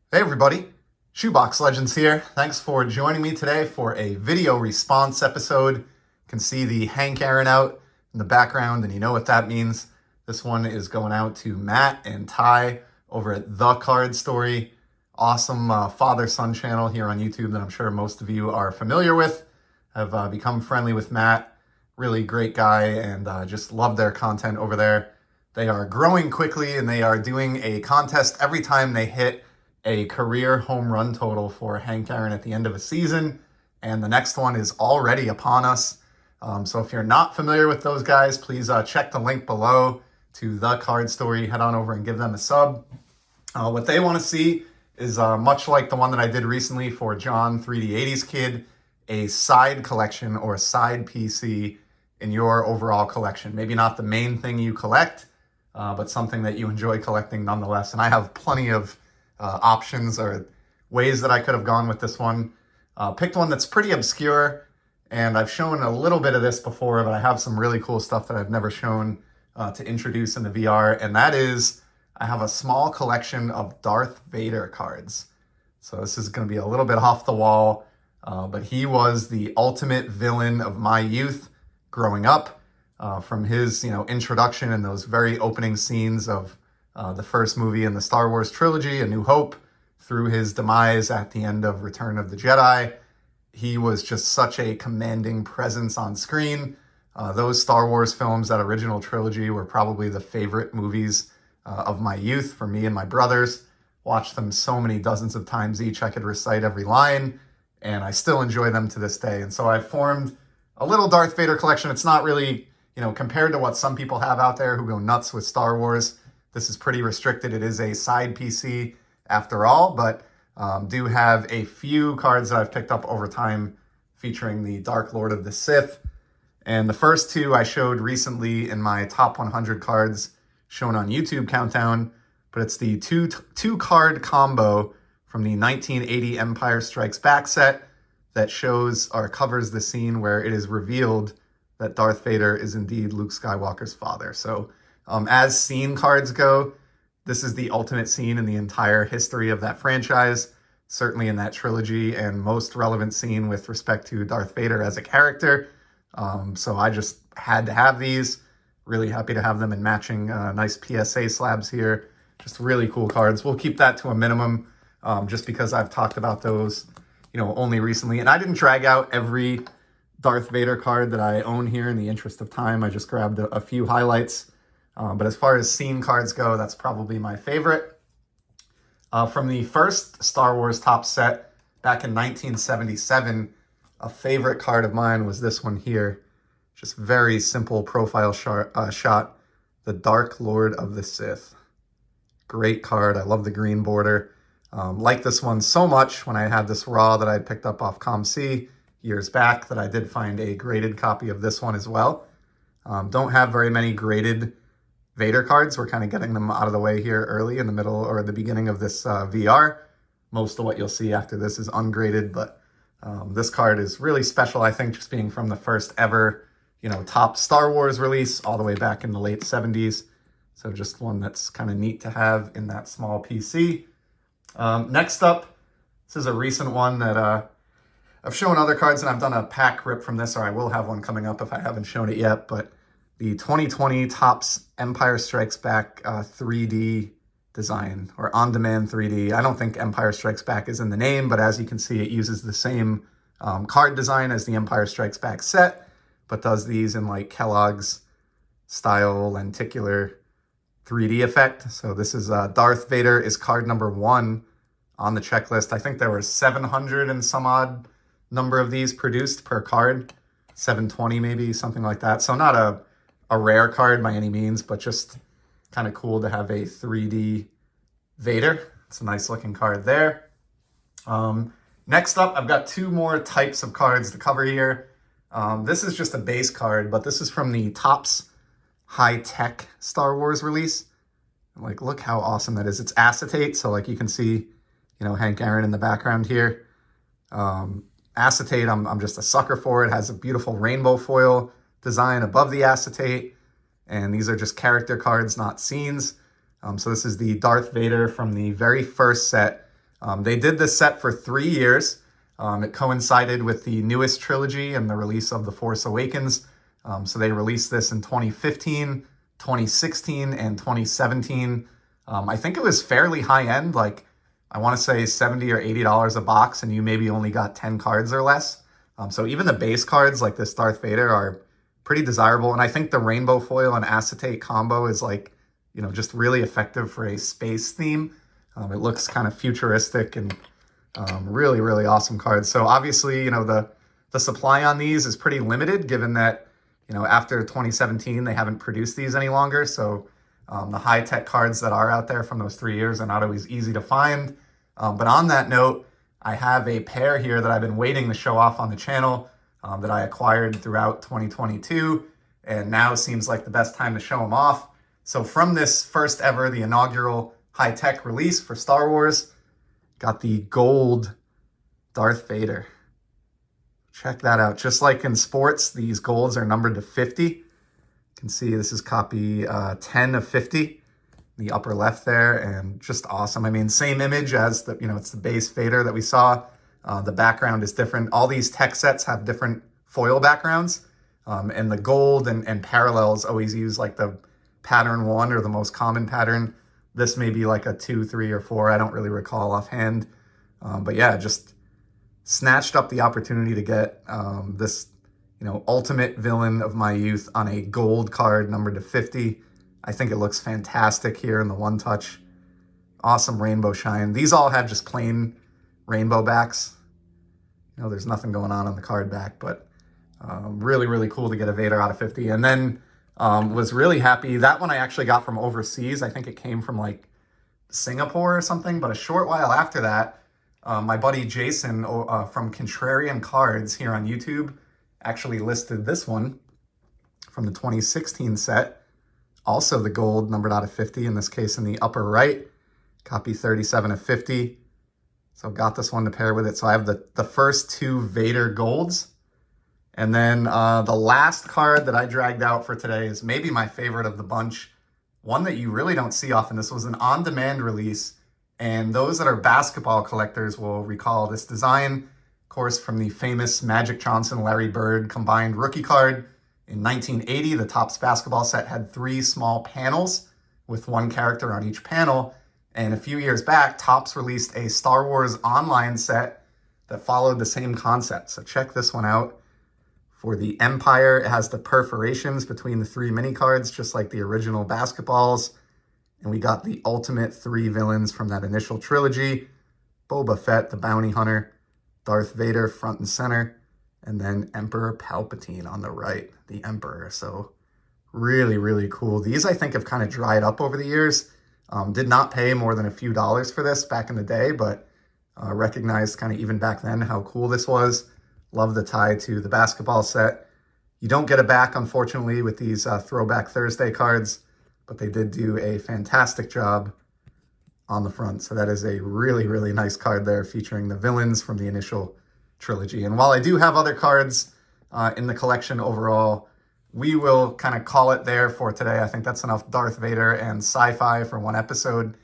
Hey everybody, Shoebox Legends here. Thanks for joining me today for a video response episode. You can see the Hank Aaron out in the background, and you know what that means. This one is going out to Matt and Ty over at The Card Story. Awesome father-son channel here on YouTube that I'm sure most of you are familiar with. I've become friendly with Matt. Really great guy, and just love their content over there. They are growing quickly, and they are doing a contest every time they hit a career home run total for Hank Aaron at the end of a season, and the next one is already upon us. So if you're not familiar with those guys, please check the link below to The Card Story. Head on over and give them a sub. What they want to see is much like the one that I did recently for John 3D 80s Kid, a side collection or a side PC in your overall collection. Maybe not the main thing you collect, but something that you enjoy collecting nonetheless. And I have plenty of options or ways that I could have gone with this one. Picked one that's pretty obscure, and I've shown a little bit of this before, but I have some really cool stuff that I've never shown to introduce in the VR, and that is I have a small collection of Darth Vader cards. So this is going to be a little bit off the wall, but he was the ultimate villain of my youth growing up. From his introduction and those very opening scenes of the first movie in the Star Wars trilogy, A New Hope, through his demise at the end of Return of the Jedi. He was just such a commanding presence on screen. Those Star Wars films, that original trilogy, were probably the favorite movies of my youth for me and my brothers. Watched them so many dozens of times each, I could recite every line, and I still enjoy them to this day. And so I've formed a little Darth Vader collection. It's not really, compared to what some people have out there who go nuts with Star Wars, this is pretty restricted. It is a side PC after all, but do have a few cards that I've picked up over time featuring the Dark Lord of the Sith. And the first two I showed recently in my top 100 cards shown on YouTube Countdown, but it's the two card combo from the 1980 Empire Strikes Back set that shows or covers the scene where it is revealed that Darth Vader is indeed Luke Skywalker's father. So as scene cards go, this is the ultimate scene in the entire history of that franchise, certainly in that trilogy, and most relevant scene with respect to Darth Vader as a character. So I just had to have these. Really happy to have them in matching nice PSA slabs here. Just really cool cards. We'll keep that to a minimum just because I've talked about those, only recently. And I didn't drag out every Darth Vader card that I own here in the interest of time. I just grabbed a few highlights. But as far as scene cards go, that's probably my favorite. From the first Star Wars top set back in 1977, a favorite card of mine was this one here. Just very simple profile shot, the Dark Lord of the Sith. Great card. I love the green border. Like this one so much when I had this raw that I picked up off ComC years back that I did find a graded copy of this one as well. Don't have very many graded Vader cards. We're kind of getting them out of the way here early in the middle or the beginning of this VR. Most of what you'll see after this is ungraded, but this card is really special, I think, just being from the first ever, top Star Wars release all the way back in the late 70s. So just one that's kind of neat to have in that small PC. Next up, this is a recent one that I've shown other cards, and I've done a pack rip from this, or I will have one coming up if I haven't shown it yet, but the 2020 Topps Empire Strikes Back 3D design, or on-demand 3D. I don't think Empire Strikes Back is in the name, but as you can see, it uses the same card design as the Empire Strikes Back set, but does these in like Kellogg's style lenticular 3D effect. So this is Darth Vader is card number 1 on the checklist. I think there were 700 and some odd number of these produced per card, 720 maybe, something like that. So not a rare card by any means, but just kind of cool to have a 3D Vader. It's a nice looking card there. Next up, I've got two more types of cards to cover here. This is just a base card, but this is from the Topps high-tech Star Wars release. Like, look how awesome that is. It's acetate, so like you can see, Hank Aaron in the background here. Acetate, I'm just a sucker for. It has a beautiful rainbow foil design above the acetate, and these are just character cards, not scenes. So this is the Darth Vader from the very first set They did this set for 3 years. It coincided with the newest trilogy and the release of The Force Awakens. So they released this in 2015, 2016, and 2017. I think it was fairly high end, like I want to say $70 or $80 a box, and you maybe only got 10 cards or less. So even the base cards like this Darth Vader are pretty desirable. And I think the rainbow foil and acetate combo is like, just really effective for a space theme. It looks kind of futuristic and really, really awesome cards. So obviously, the supply on these is pretty limited given that, after 2017, they haven't produced these any longer. So the high-tech cards that are out there from those 3 years are not always easy to find. But on that note, I have a pair here that I've been waiting to show off on the channel that I acquired throughout 2022. And now seems like the best time to show them off. So from this first ever, the inaugural high-tech release for Star Wars, got the gold Darth Vader. Check that out. Just like in sports, these golds are numbered to 50. You can see this is copy 10 of 50, the upper left there, and just awesome. I mean, same image as the, it's the base Vader that we saw. The background is different. All these tech sets have different foil backgrounds, and the gold and parallels always use like the pattern 1 or the most common pattern. This may be like a 2, 3, or 4. I don't really recall offhand. But yeah, just snatched up the opportunity to get this, ultimate villain of my youth on a gold card numbered to 50. I think it looks fantastic here in the one touch. Awesome rainbow shine. These all have just plain rainbow backs. There's nothing going on the card back, but really, really cool to get a Vader out of 50. And then was really happy. That one I actually got from overseas. I think it came from like Singapore or something. But a short while after that, my buddy Jason from Contrarian Cards here on YouTube actually listed this one from the 2016 set. Also the gold numbered out of 50, in this case in the upper right. Copy 37 of 50. So got this one to pair with it. So I have the first 2 Vader golds. And then the last card that I dragged out for today is maybe my favorite of the bunch. One that you really don't see often. This was an on-demand release. And those that are basketball collectors will recall this design, of course, from the famous Magic Johnson, Larry Bird combined rookie card. In 1980, the Topps basketball set had 3 small panels with 1 character on each panel. And a few years back, Topps released a Star Wars online set that followed the same concept. So check this one out. For the Empire, it has the perforations between the 3 mini cards, just like the original basketballs. And we got the ultimate 3 villains from that initial trilogy. Boba Fett, the bounty hunter, Darth Vader front and center, and then Emperor Palpatine on the right, the Emperor. So really, really cool. These I think have kind of dried up over the years. Did not pay more than a few dollars for this back in the day, but recognized kind of even back then how cool this was. Love the tie to the basketball set. You don't get it back, unfortunately, with these Throwback Thursday cards, but they did do a fantastic job on the front. So that is a really, really nice card there featuring the villains from the initial trilogy. And while I do have other cards in the collection overall, we will kind of call it there for today. I think that's enough Darth Vader and sci-fi for one episode.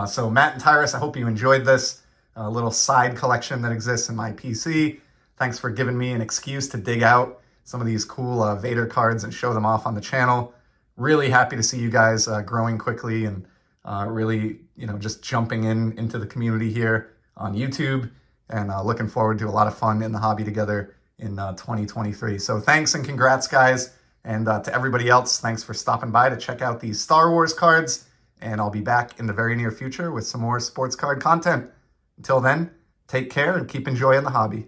So Matt and Tyrus, I hope you enjoyed this little side collection that exists in my PC. Thanks for giving me an excuse to dig out some of these cool Vader cards and show them off on the channel. Really happy to see you guys growing quickly and really, just jumping into the community here on YouTube, and looking forward to a lot of fun in the hobby together in 2023. So thanks and congrats, guys. And to everybody else, thanks for stopping by to check out these Star Wars cards. And I'll be back in the very near future with some more sports card content. Until then, take care and keep enjoying the hobby.